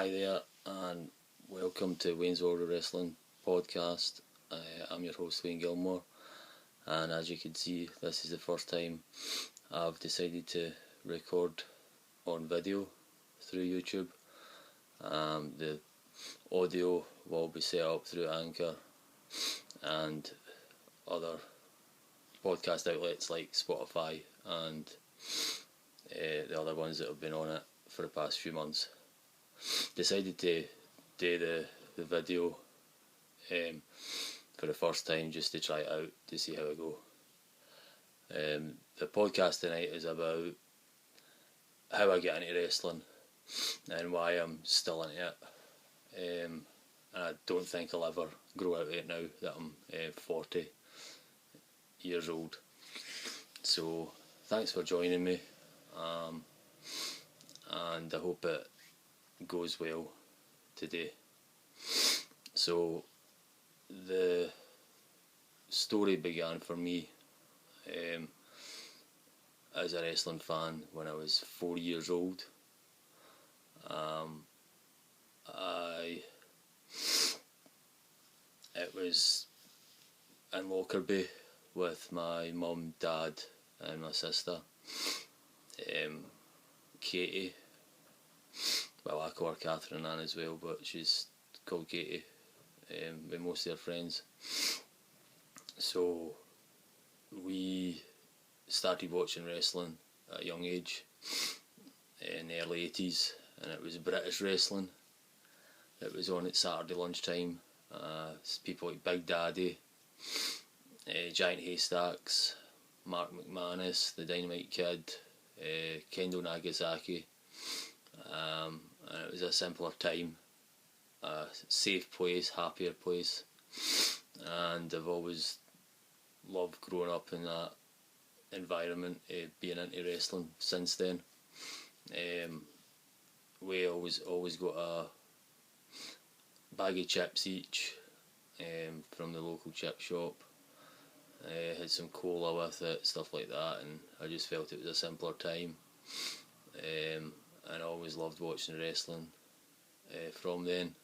Hi there, and welcome to Wayne's World of Wrestling podcast. I'm your host, Wayne Gilmore, and as you can see, this is the first time I've decided to record on video through YouTube. The audio will be set up through Anchor and other podcast outlets like Spotify and the other ones that have been on it for the past few months. Decided to do the video for the first time just to try it out to see how it go. The podcast tonight is about how I get into wrestling and why I'm still into it. And I don't think I'll ever grow out of it now that I'm 40 years old. So thanks for joining me, and I hope it goes well today. So the story began for me as a wrestling fan when I was 4 years old. It was in Lockerbie with my mum, dad and my sister. Katie, well, I call her Catherine Ann as well, but she's called Katie with most of her friends. So we started watching wrestling at a young age in the early 80s, and it was British wrestling. It was on at Saturday lunchtime. People like Big Daddy, Giant Haystacks, Mark McManus, the Dynamite Kid, Kendo Nagasaki, and it was a simpler time, a safe place, happier place, and I've always loved growing up in that environment, being into wrestling since then. We always got a bag of chips each from the local chip shop. Had some cola with it, stuff like that, and I just felt it was a simpler time. And I always loved watching wrestling from then.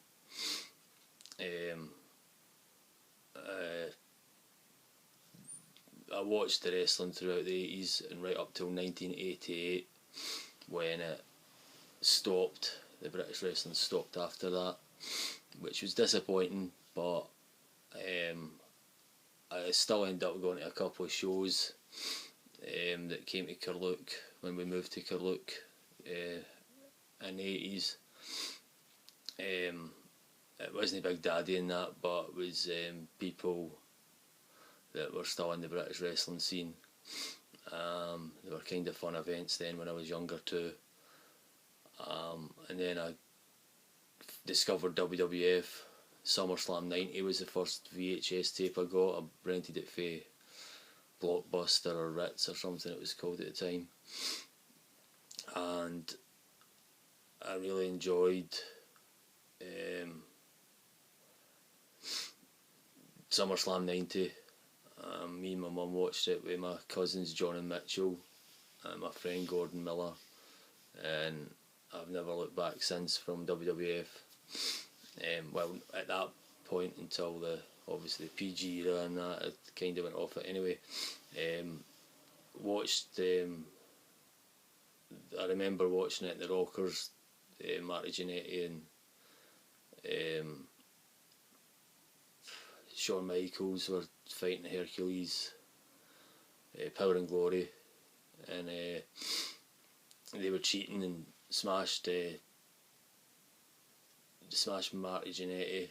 I watched the wrestling throughout the 80s and right up till 1988 when it stopped. The British wrestling stopped after that, which was disappointing, but I still ended up going to a couple of shows that came to Carluke when we moved to Carluke in the 80s. It wasn't Big Daddy in that, but it was people that were still in the British wrestling scene. They were kind of fun events then when I was younger too. And then I discovered WWF. SummerSlam 90 was the first VHS tape I got. I rented it for Blockbuster or Ritz or something it was called at the time. And I really enjoyed SummerSlam 90. Me and my mum watched it with my cousins John and Mitchell and my friend Gordon Miller, and I've never looked back since from WWF. Well, at that point until obviously the PG era and that, it kind of went off it anyway. I remember watching it in the Rockers, Marty Jannetty and Shawn Michaels were fighting Hercules, Power and Glory, and they were cheating and smashed Marty Jannetty.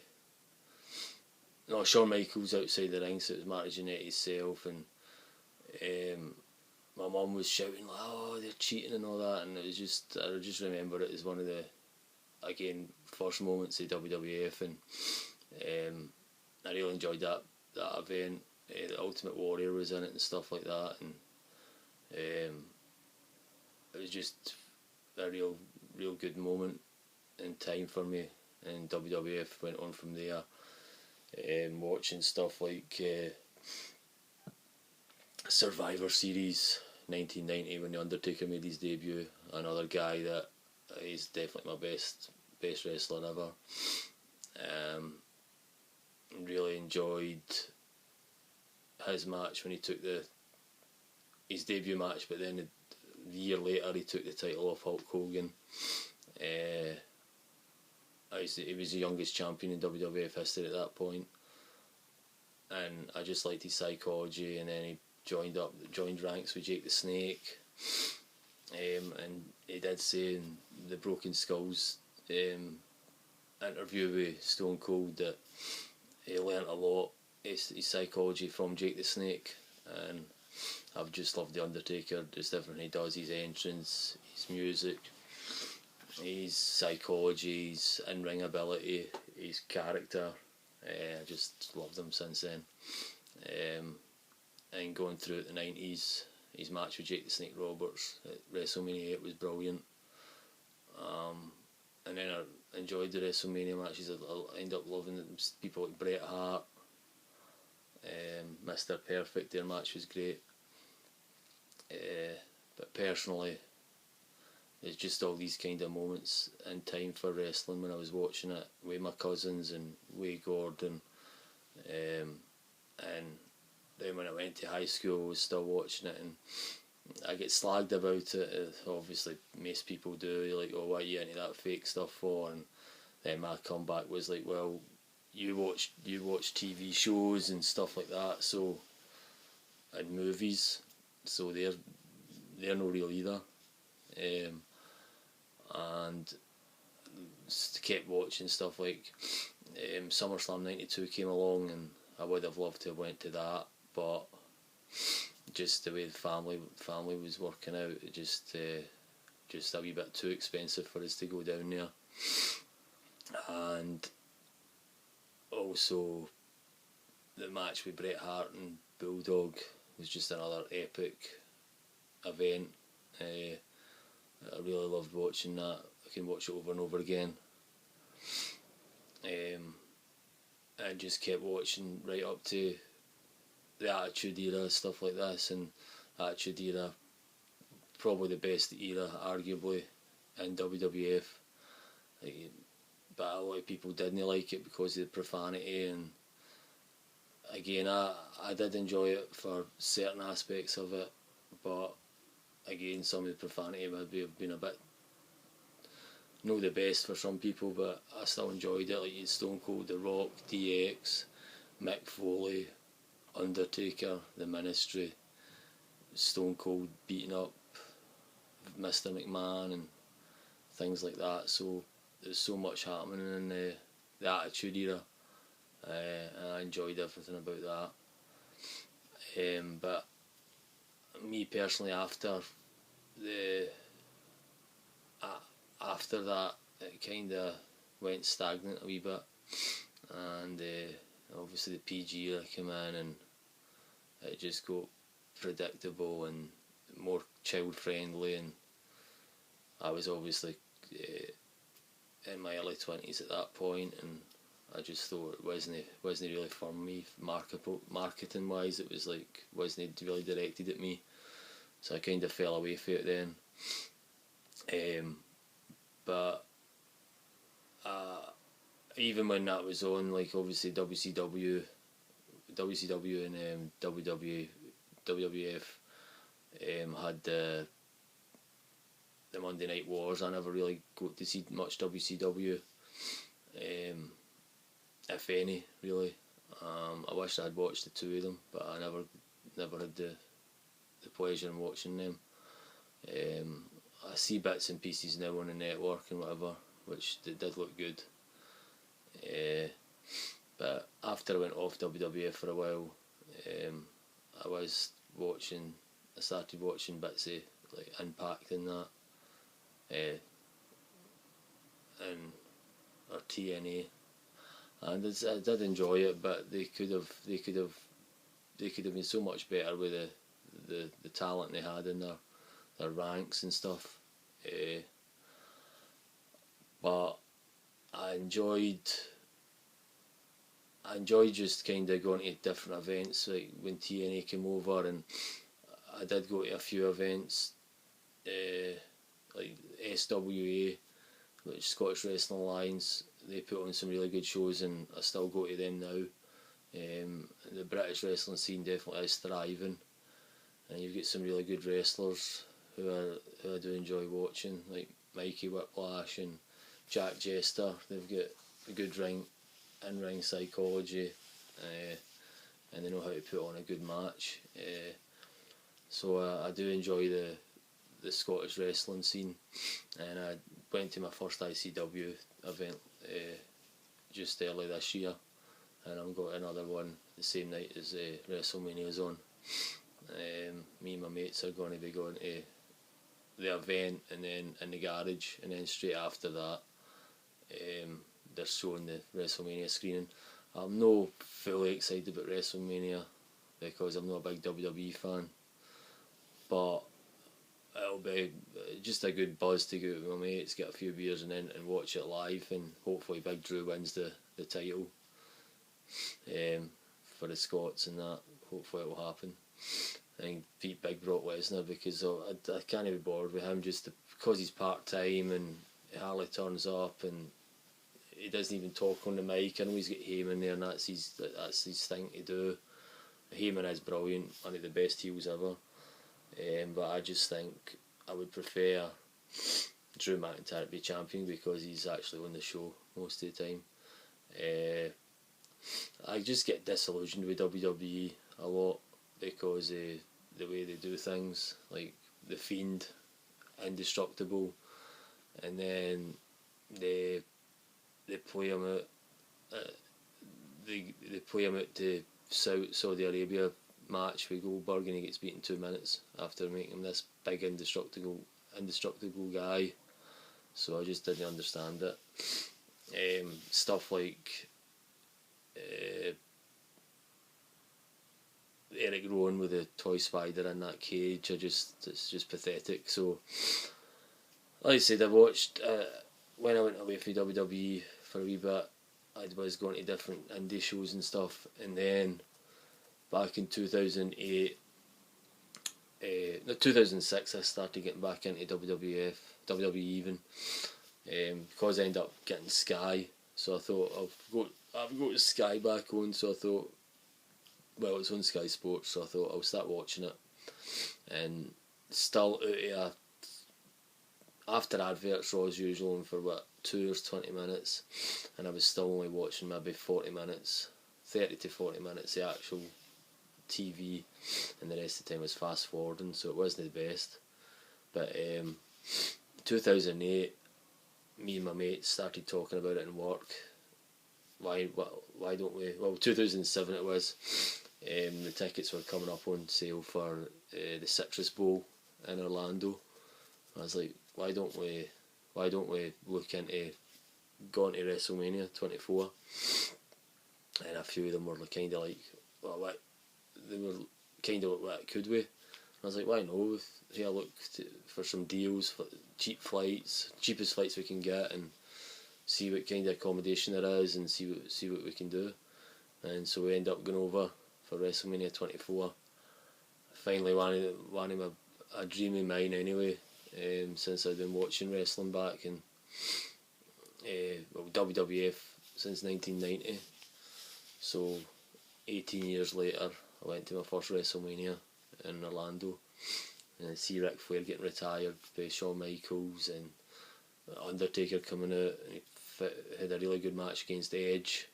No, Shawn Michaels outside the ring, so it was Marty Jannetty's self, and my mum was shouting like, "Oh, they're cheating" and all that, and I just remember it as one of the, again, first moments of WWF, and I really enjoyed that event. The Ultimate Warrior was in it and stuff like that, and it was just a real good moment in time for me, and WWF went on from there. Watching stuff like Survivor Series 1990 when The Undertaker made his debut, another guy that is definitely my best best wrestler ever. Really enjoyed his match when he took his debut match, but then the year later he took the title off Hulk Hogan. He was the youngest champion in WWF history at that point, and I just liked his psychology. And then he joined ranks with Jake the Snake, and he did say in the Broken Skulls interview with Stone Cold that he learnt a lot his psychology from Jake the Snake, and I've just loved The Undertaker, just everything he does, his entrance, his music, his psychology, his in-ring ability, his character. I just loved him since then. And going through the 90s, his match with Jake the Snake Roberts at WrestleMania 8 was brilliant. And then I enjoyed the WrestleMania matches. I ended up loving people like Bret Hart, Mr. Perfect. Their match was great. But personally, there's just all these kind of moments in time for wrestling when I was watching it with my cousins and Way Gordon, and then when I went to high school I was still watching it, and I get slagged about it. Obviously most people do. You're like, oh, what are you into that fake stuff for? And then my comeback was like, well, you watch TV shows and stuff like that, so, and movies, so they're no real either. And kept watching stuff like SummerSlam 92 came along, and I would have loved to have went to that, but just the way the family was working out, it just a wee bit too expensive for us to go down there. And also the match with Bret Hart and Bulldog was just another epic event. I really loved watching that. I can watch it over and over again. I just kept watching right up to the Attitude Era, stuff like this, and Attitude Era, probably the best era, arguably, in WWF. But a lot of people didn't like it because of the profanity, and again, I did enjoy it for certain aspects of it, but again, some of the profanity would have been a bit, not the best for some people, but I still enjoyed it. Like Stone Cold, The Rock, DX, Mick Foley, Undertaker, The Ministry, Stone Cold beating up Mr. McMahon and things like that. So there's so much happening in the Attitude Era, and I enjoyed everything about that. But me personally, after that, it kind of went stagnant a wee bit, and obviously the PG era came in, and it just got predictable and more child friendly, and I was obviously in my early 20s at that point, and I just thought it wasn't really for me, marketing wise. It was like wasn't really directed at me, so I kind of fell away from it then. But even when that was on, like obviously WCW and WWF had the Monday Night Wars. I never really got to see much WCW, if any, really. I wish I had watched the two of them, but I never had the pleasure in watching them. I see bits and pieces now on the network and whatever, which did look good. But after I went off WWF for a while, I started watching bits of like Impact and that, or TNA, and I did enjoy it, but they could have been so much better with the talent they had in their ranks and stuff. But I enjoyed just kind of going to different events, like when TNA came over, and I did go to a few events, like SWA, which Scottish Wrestling Alliance. They put on some really good shows, and I still go to them now. The British wrestling scene definitely is thriving, and you've got some really good wrestlers who I do enjoy watching, like Mikey Whiplash and Jack Jester. They've got a good in-ring psychology, and they know how to put on a good match. So I do enjoy the Scottish wrestling scene, and I went to my first ICW event just early this year, and I've got another one the same night as WrestleMania's on. Me and my mates are going to be going to the event, and then in the garage, and then straight after that they're showing the WrestleMania screening. I'm not fully excited about WrestleMania because I'm not a big WWE fan, but it'll be just a good buzz to go out with my mates, get a few beers, and then watch it live, and hopefully Big Drew wins the title for the Scots, and that hopefully it will happen. I think beat Big Brock Lesnar, because I can't be bored with him just because he's part-time, and hardly turns up, and he doesn't even talk on the mic. I know he's got Heyman there, and that's his thing to do. Heyman is brilliant, one of the best heels ever. But I just think I would prefer Drew McIntyre to be champion, because he's actually on the show most of the time. I just get disillusioned with WWE a lot because of the way they do things, like The Fiend, indestructible, and then they play him out. They play him out to Saudi Arabia match with Goldberg, and he gets beaten 2 minutes after making him this big indestructible guy. So I just didn't understand it. Stuff like Eric Rowan with a toy spider in that cage, it's just pathetic. So, like I said, I watched when I went away from WWE for a wee bit. I was going to different indie shows and stuff, and then back in 2008, 2006, I started getting back into WWE even, because I ended up getting Sky. So I thought I've got Sky back on. So I thought, well, it's on Sky Sports, so I thought I'll start watching it, and still out of after adverts, Raw's usually on for 2 hours 20 minutes, and I was still only watching maybe 40 minutes, 30 to 40 minutes the actual TV, and the rest of the time was fast forwarding, so it wasn't the best. But 2008, me and my mates started talking about it in work. Why don't we? Well, 2007 it was. The tickets were coming up on sale for the Citrus Bowl in Orlando. I was like, why don't we look into going to WrestleMania 24? And a few of them were kind of like, well, what? They were kind of like, what could we? I was like, why no? Here, look for some deals, for cheap flights, cheapest flights we can get, and see what kind of accommodation there is, and see what we can do. And so we end up going over for WrestleMania 24. Finally, one of a dream of mine anyway. Since I've been watching wrestling back, and WWF since 1990. So 18 years later, I went to my first WrestleMania in Orlando, and I see Ric Flair getting retired by Shawn Michaels, and Undertaker coming out, and he had a really good match against Edge.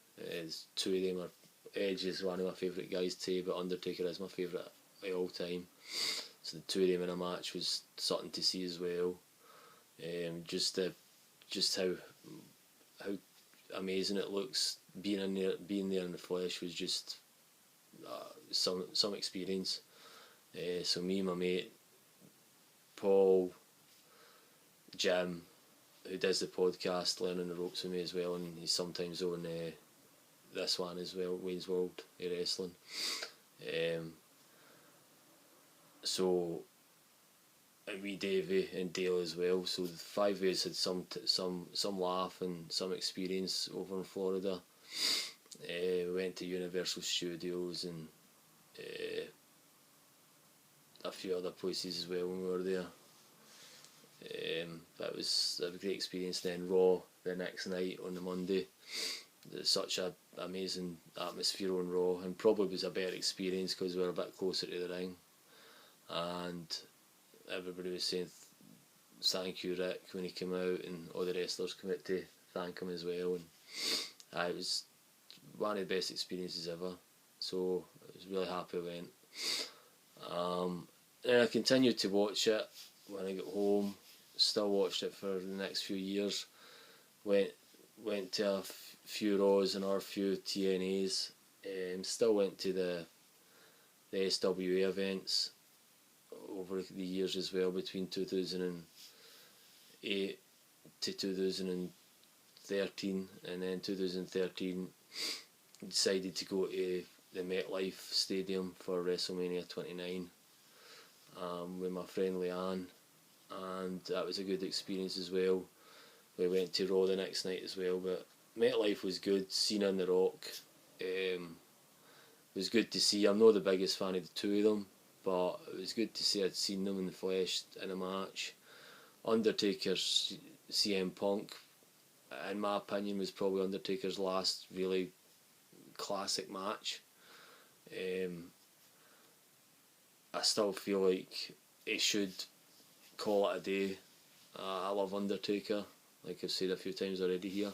Two of them are Edge is one of my favourite guys too, but Undertaker is my favourite of all time. So the two of them in a match was something to see as well. Just how amazing it looks being there in the flesh was just some experience. So me and my mate Paul, Jim, who does the podcast Learning the Ropes with me as well, and he's sometimes on this one as well, Wayne's World of Wrestling. So, and we Davey and Dale as well. So the 5 of us had some laugh and some experience over in Florida. We went to Universal Studios and a few other places as well when we were there. That was a great experience. Then Raw the next night on the Monday. There's such an amazing atmosphere on Raw, and probably was a better experience because we were a bit closer to the ring, and everybody was saying thank you Rick when he came out, and all the wrestlers came out to thank him as well, and it was one of the best experiences ever. So I was really happy I went. And I continued to watch it when I got home. Still watched it for the next few years. Went to a few Raws and a few TNAs. Still went to the SWA events over the years as well, between 2008 to 2013, and then 2013 decided to go to the MetLife Stadium for WrestleMania 29 with my friend Leanne, and that was a good experience as well. We went to Raw the next night as well, but MetLife was good. Cena and The Rock was good to see. I'm not the biggest fan of the two of them, but it was good to see I'd seen them in the flesh in a match. Undertaker's CM Punk, in my opinion, was probably Undertaker's last really classic match. I still feel like he should call it a day. I love Undertaker, like I've said a few times already here.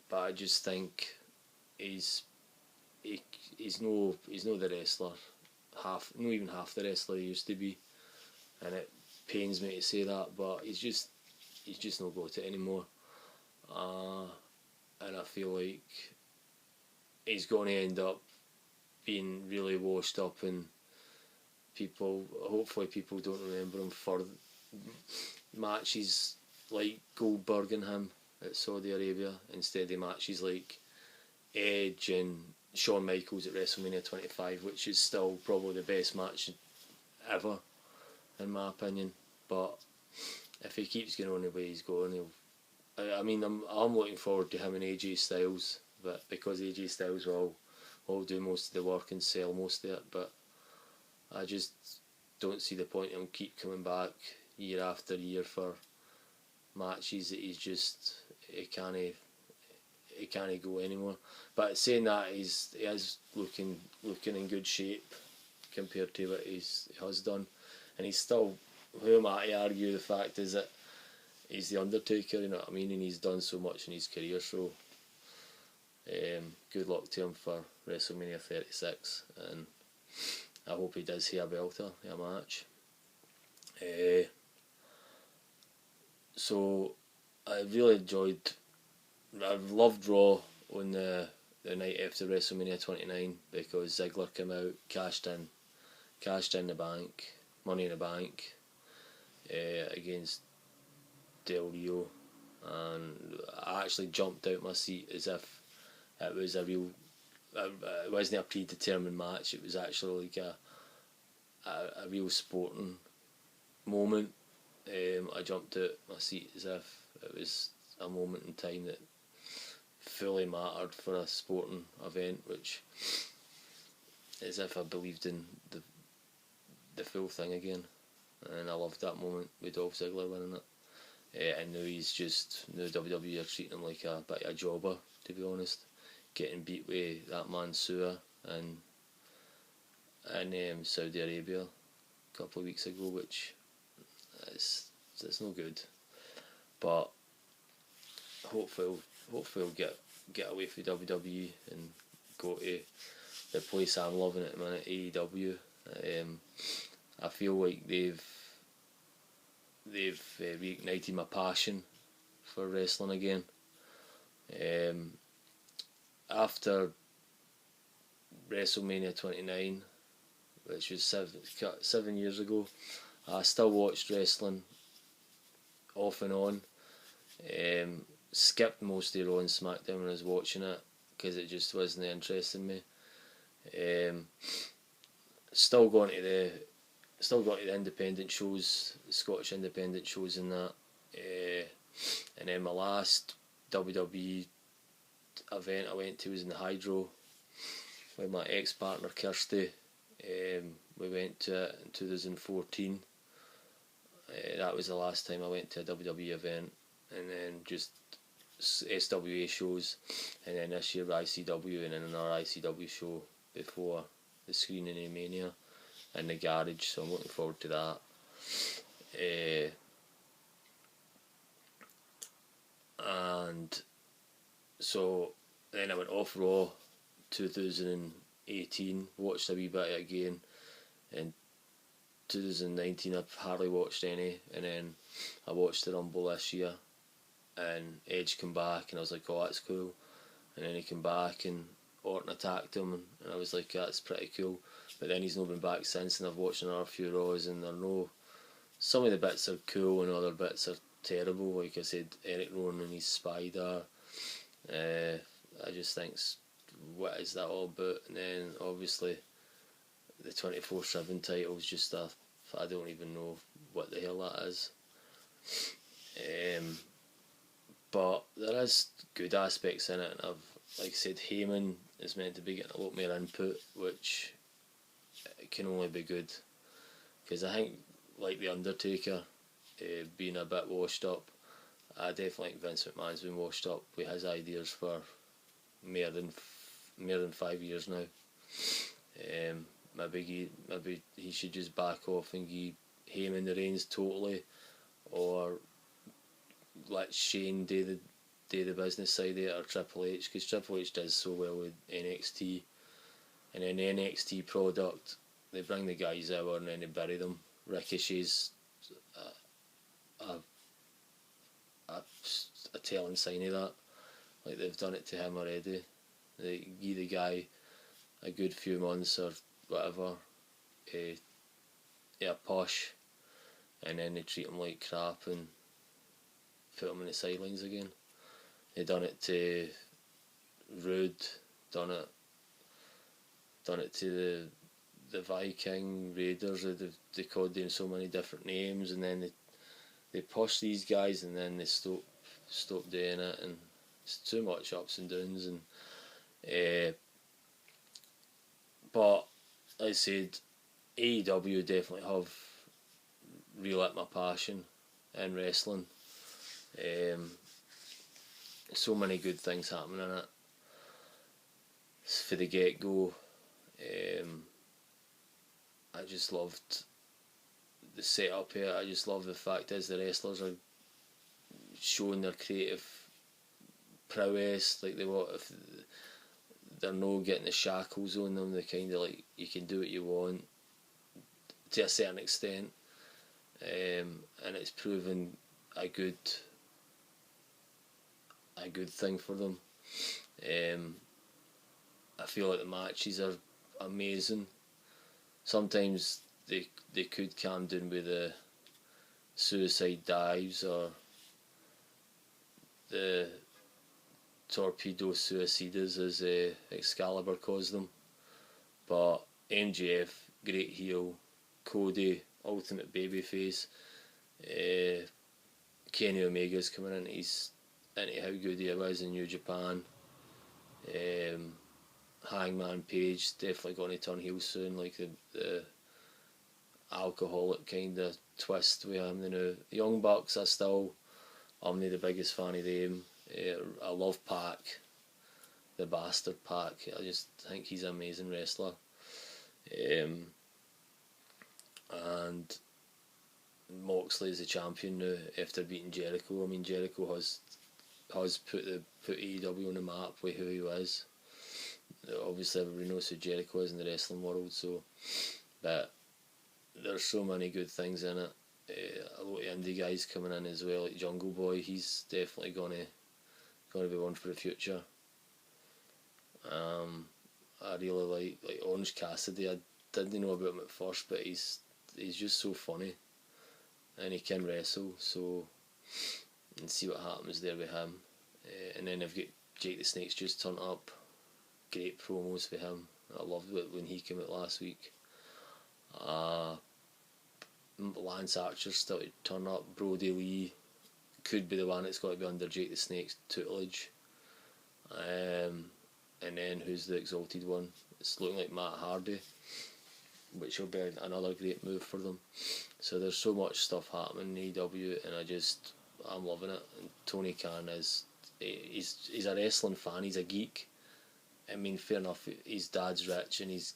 But I just think he's no the wrestler, not even half the wrestler he used to be, and it pains me to say that, but he's just not got it anymore. And I feel like he's going to end up being really washed up, and hopefully people don't remember him for matches like Goldberg and him at Saudi Arabia, instead of matches like Edge and Shawn Michaels at WrestleMania 25, which is still probably the best match ever in my opinion. But if he keeps going on the way he's going, I'm looking forward to him and AJ Styles, but because AJ Styles will do most of the work and sell most of it, but I just don't see the point in him keep coming back year after year for matches that he can't go anymore. But saying that, he is looking in good shape compared to what he has done, and he's still, who am I to argue the fact is that he's the Undertaker, you know what I mean, and he's done so much in his career. So good luck to him for WrestleMania 36, and I hope he does see a belter, a match. So I've loved Raw on the night after WrestleMania 29 because Ziggler came out, cashed in the bank, Money in the Bank, against Del Rio, and I actually jumped out my seat as if it was a real. It wasn't a predetermined match. It was actually like a real sporting moment. I jumped out my seat as if it was a moment in time that fully mattered for a sporting event, which, as if I believed in the full thing again, and I loved that moment with Dolph Ziggler winning it. And now WWE are treating him like a bit of a jobber, to be honest, getting beat with that Mansoor in Saudi Arabia a couple of weeks ago, which it's no good. But hopefully we'll get away from WWE and go to the place I'm loving at the minute, AEW. I feel like they've reignited my passion for wrestling again. After WrestleMania 29, which was 7 years ago, I still watched wrestling off and on. Skipped most of Raw and SmackDown when I was watching it because it just wasn't interesting me. Still going to the independent shows, the Scottish independent shows and that. And then my last WWE event I went to was in the Hydro with my ex-partner Kirsty. We went to it in 2014, That was the last time I went to a WWE event, and then just SWA shows, and then this year ICW, and then another ICW show before the screening in Mania in the garage. So I'm looking forward to that. And so then I went off Raw 2018, watched a wee bit of it again. In 2019 I've hardly watched any, and then I watched the Rumble this year, and Edge came back, and I was like, oh, that's cool. And then he came back, and Orton attacked him, and I was like, that's pretty cool. But then he's not been back since, and I've watched another few Raws, and some of the bits are cool, and other bits are terrible. Like I said, Eric Rowan and his Spider. I just think, what is that all about? And then obviously the 24/7 title is just I don't even know what the hell that is. But there is good aspects in it, and like I said, Heyman is meant to be getting a lot more input, which can only be good. Because I think, like The Undertaker, being a bit washed up, I definitely think Vince McMahon's been washed up with his ideas for more than 5 years now. Maybe he should just back off and give Heyman the reins totally, or let Shane do the business side of it, or Triple H, because Triple H does so well with NXT, and then the NXT product, they bring the guys out and then they bury them. Ricochet's a telling sign of that. Like, they've done it to him already. They give the guy a good few months or whatever, posh, and then they treat him like crap and put him in the sidelines again. They done it to Rude, done it to the Viking Raiders. They called them so many different names, and then they push these guys, and then they stop doing it, and it's too much ups and downs. And but like I said, AEW definitely have relit my passion in wrestling. So many good things happening in it for the get go. I just loved the setup here. I just love the fact is the wrestlers are showing their creative prowess. Like, if they're not getting the shackles on them, they kind of, like, you can do what you want to a certain extent, and it's proven a good thing for them. I feel like the matches are amazing. Sometimes they could calm down with the suicide dives or the torpedo suicidas, as Excalibur calls them. But MJF, great heel. Cody, ultimate babyface. Kenny Omega's coming into how good he was in New Japan. Hangman Page definitely going to turn heel soon, like the alcoholic kind of twist with him. The Young Bucks, I'm not the biggest fan of them. I love Pac, the bastard Pac. I just think he's an amazing wrestler. And Moxley is the champion now after beating Jericho. I mean, Jericho has put AEW on the map with who he was. Obviously, everybody knows who Jericho is in the wrestling world. So, but there's so many good things in it. A lot of indie guys coming in as well, like Jungle Boy. He's definitely gonna be one for the future. I really like Orange Cassidy. I didn't know about him at first, but he's just so funny, and he can wrestle. So, and see what happens there with him. And then I've got Jake the Snake's just turned up. Great promos for him. I loved it when he came out last week. Lance Archer's still to turn up. Brody Lee could be the one that's got to be under Jake the Snake's tutelage. And then who's the exalted one? It's looking like Matt Hardy. which will be another great move for them. So there's so much stuff happening in AEW, and I'm loving it. And Tony Khan he's a wrestling fan. He's a geek. I mean, fair enough. His dad's rich, and he's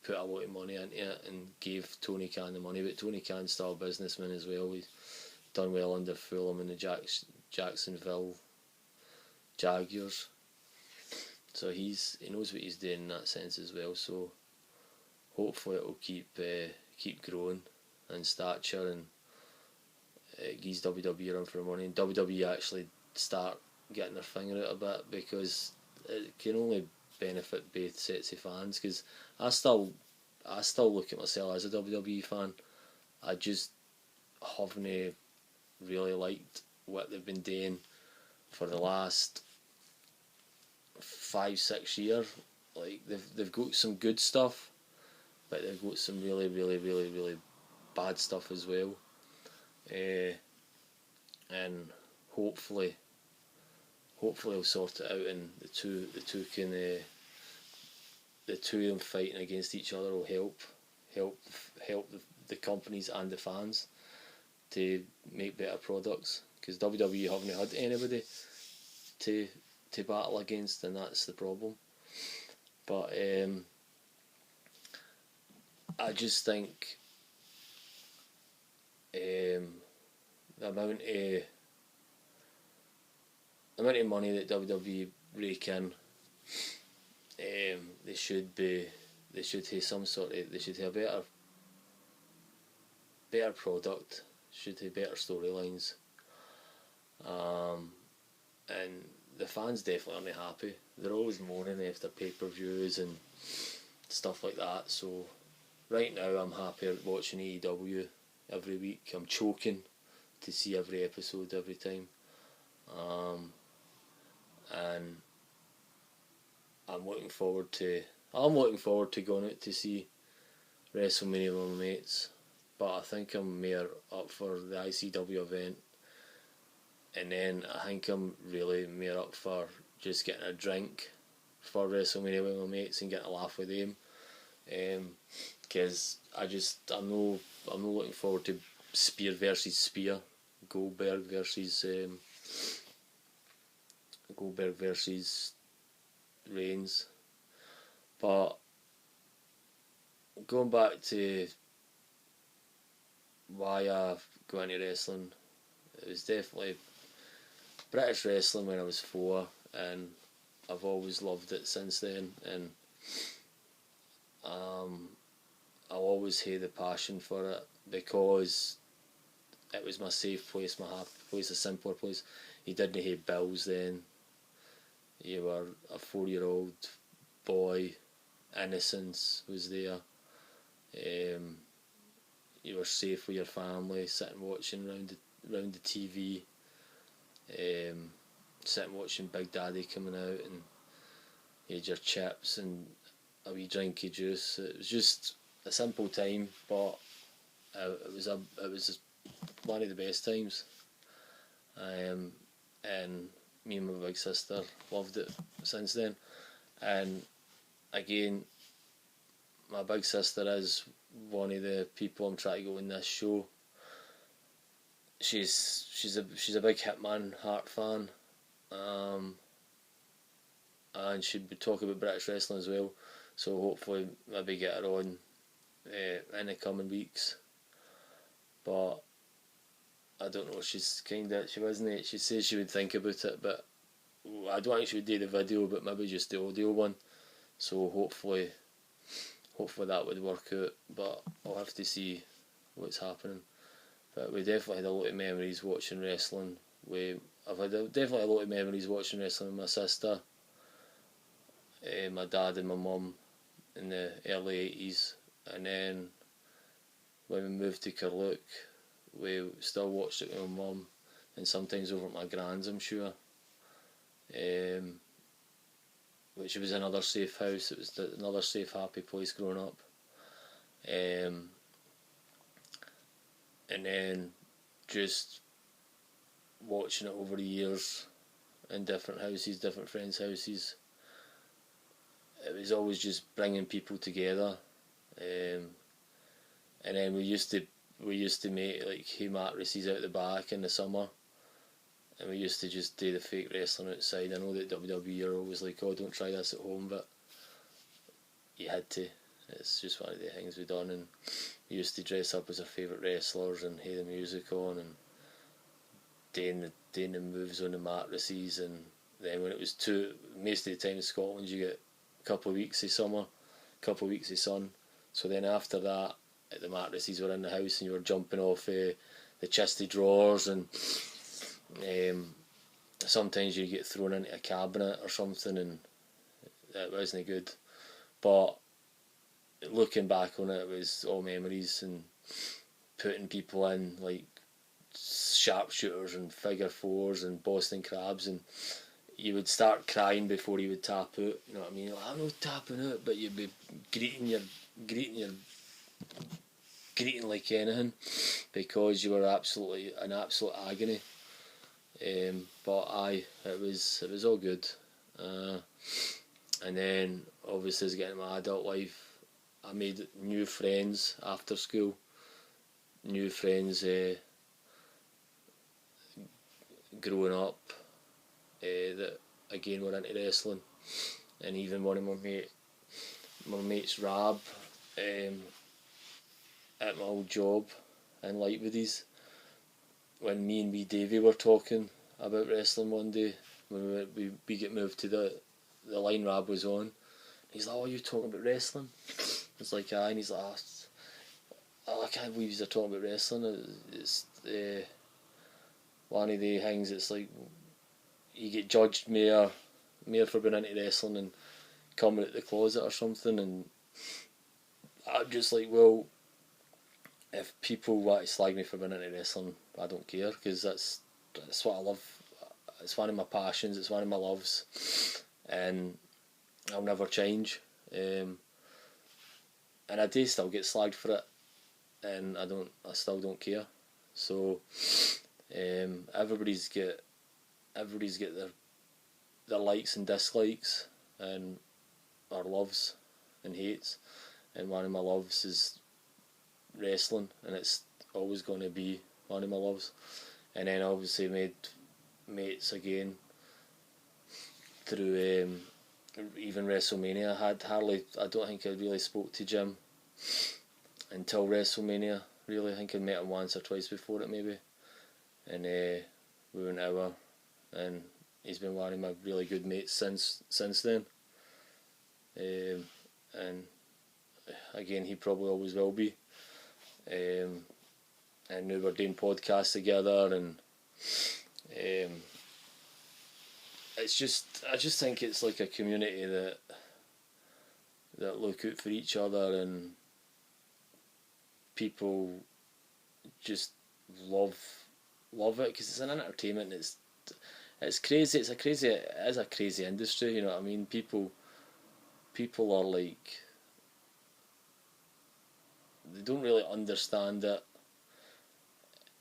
put a lot of money into it and gave Tony Khan the money. But Tony Khan's still a businessman as well. He's done well under Fulham and the Jacksonville Jaguars. So he knows what he's doing in that sense as well. So hopefully it will keep growing in stature, and it gives WWE a run for money, and WWE actually start getting their finger out a bit, because it can only benefit both sets of fans. Because I still look at myself as a WWE fan. I just haven't really liked what they've been doing for the last 5-6 years. Like they've got some good stuff, but they've got some really, really, really, really bad stuff as well. And hopefully they'll sort it out, and the two of them fighting against each other will help the companies and the fans to make better products, because WWE haven't had anybody to battle against, and that's the problem. But I just think the amount of money that WWE rake in, they should have some sort of, they should have a better product, should have better storylines, and the fans definitely aren't happy. They're always moaning after pay-per-views and stuff like that. So right now I'm happy watching AEW every week. I'm choking to see every episode every time, and I'm looking forward to going out to see WrestleMania with my mates. But I think I'm more up for the ICW event, and then I think I'm really more up for just getting a drink for WrestleMania with my mates and getting a laugh with them. Because I'm not looking forward to Spear versus Spear, Goldberg versus Reigns. But going back to why I got into wrestling, it was definitely British wrestling when I was 4, and I've always loved it since then, and I'll always have the passion for it, because it was my safe place, my happy place, a simpler place. You didn't have bills then. You were a 4-year-old boy. Innocence was there. You were safe with your family, sitting watching round the TV, sitting watching Big Daddy coming out, and you had your chips and a wee drink of juice. It was just a simple time, but it was one of the best times. And me and my big sister loved it since then. And again, my big sister is one of the people I'm trying to go in this show. She's a big Hitman Hart fan, and she'd be talking about British wrestling as well. So hopefully maybe get her on in the coming weeks. But I don't know. She wasn't. She says she would think about it, but I don't think she would do the video, but maybe just the audio one. So hopefully that would work out. But I'll have to see what's happening. But we definitely had a lot of memories watching wrestling. I've had definitely a lot of memories watching wrestling with my sister, my dad and my mum in the early 80s, and then when we moved to Carluke, we still watched it with my mum, and sometimes over at my grand's, I'm sure, which was another safe house. It was another safe, happy place growing up. And then just watching it over the years in different houses, different friends' houses. It was always just bringing people together, And then we used to make like hay mattresses out the back in the summer, and we used to just do the fake wrestling outside. I know that WWE are always like, oh, don't try this at home, but you had to. It's just one of the things we done, and we used to dress up as our favourite wrestlers and hear the music on and doing the moves on the mattresses. And then when it was most of the time in Scotland you get a couple of weeks of summer, a couple of weeks of sun. So then after that, the mattresses were in the house and you were jumping off the chest of drawers, and sometimes you get thrown into a cabinet or something, and that wasn't good. But looking back on it, it was all memories, and putting people in like sharpshooters and figure fours and Boston crabs, and you would start crying before you would tap out. You know what I mean? Like, I'm not tapping out, but you'd be greeting like anything, because you were in absolute agony. But it was all good. And then obviously as getting my adult life, I made new friends after school. New friends growing up that again were into wrestling, and even one of my mates Rab, at my old job in Lightwoodies, when me and wee Davey were talking about wrestling one day, when we get moved to the line Rab was on, he's like, oh, you talking about wrestling? It's like, aye, and he's like, oh, I can't believe you're talking about wrestling. It's one of the things, it's like you get judged more for being into wrestling and coming out the closet or something, and I'm just like, well, if people want to slag me for being into wrestling, I don't care, because that's what I love. It's one of my passions, it's one of my loves, and I'll never change. And I do still get slagged for it, and I still don't care. So everybody's got their likes and dislikes, and our loves and hates, and one of my loves is wrestling, and it's always going to be one of my loves. And then obviously made mates again through even WrestleMania. I don't think I really spoke to Jim until WrestleMania, really. I think I met him once or twice before it maybe, and we went out, and he's been one of my really good mates since then. And again, he probably always will be. And now we're doing podcasts together, and I just think it's like a community that look out for each other, and people just love it, because it's an entertainment. It's crazy. It is a crazy industry. You know what I mean? People are like, they don't really understand it.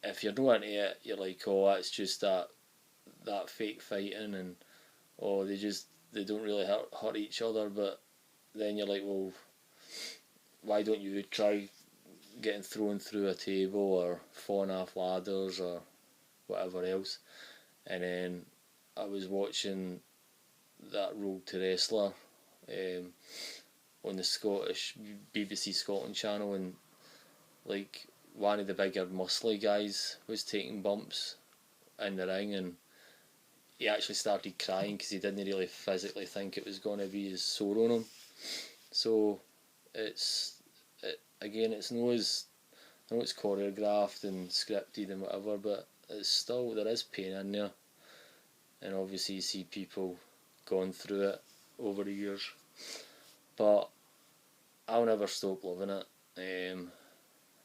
If you're not into it, you're like, oh, it's just that fake fighting, and oh, they don't really hurt each other. But then you're like, well, why don't you try getting thrown through a table or falling off ladders or whatever else? And then I was watching that Road to Wrestler on the Scottish BBC Scotland channel, and like one of the bigger muscly guys was taking bumps in the ring, and he actually started crying because he didn't really physically think it was going to be as sore on him. So it's no as, I know it's choreographed and scripted and whatever, but it's still, there is pain in there, and obviously you see people going through it over the years. But I'll never stop loving it,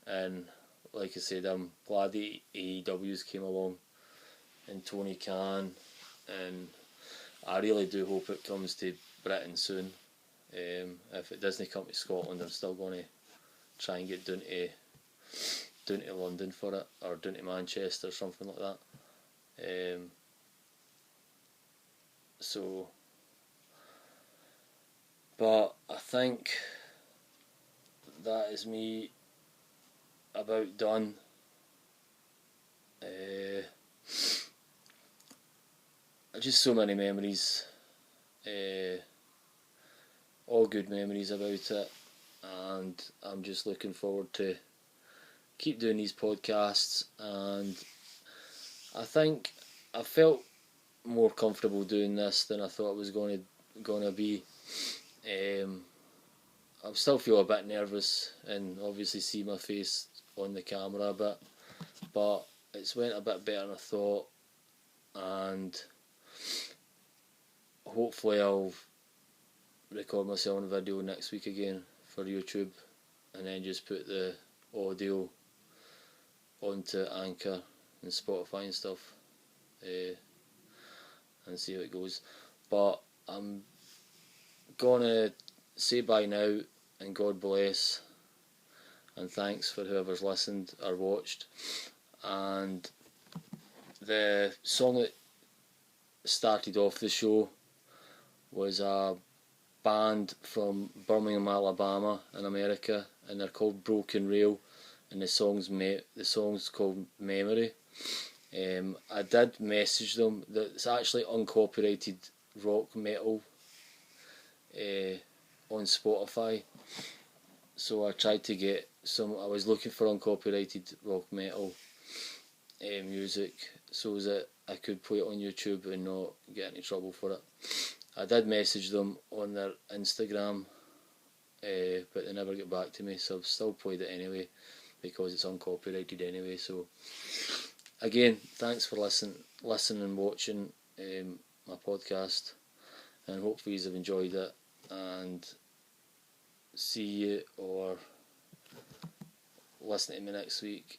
and like I said, I'm glad the AEW's came along and Tony Khan, and I really do hope it comes to Britain soon. If it doesn't come to Scotland, I'm still going to try and get down to London for it, or down to Manchester or something like that. But I think that is me about done. Just so many memories, all good memories about it, and I'm just looking forward to keep doing these podcasts. And I think I felt more comfortable doing this than I thought I was going to be. I still feel a bit nervous and obviously see my face on the camera a bit, but it's went a bit better than I thought, and hopefully I'll record myself on a video next week again for YouTube, and then just put the audio onto Anchor and Spotify and stuff, and see how it goes. But I'm gonna say bye now, and God bless, and thanks for whoever's listened or watched. And the song that started off the show was a band from Birmingham, Alabama in America, and they're called Broken Rail, and the song's called Memory. I did message them. It's actually uncopyrighted rock metal on Spotify, so I tried to get some. I was looking for uncopyrighted rock metal music so that I could play it on YouTube and not get any trouble for it. I did message them on their Instagram, but they never get back to me, so I've still played it anyway because it's uncopyrighted anyway. So again, thanks for listening and watching my podcast, and hopefully you've enjoyed it, and see you or listen to me next week,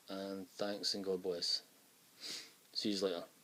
and thanks and God bless. See you later.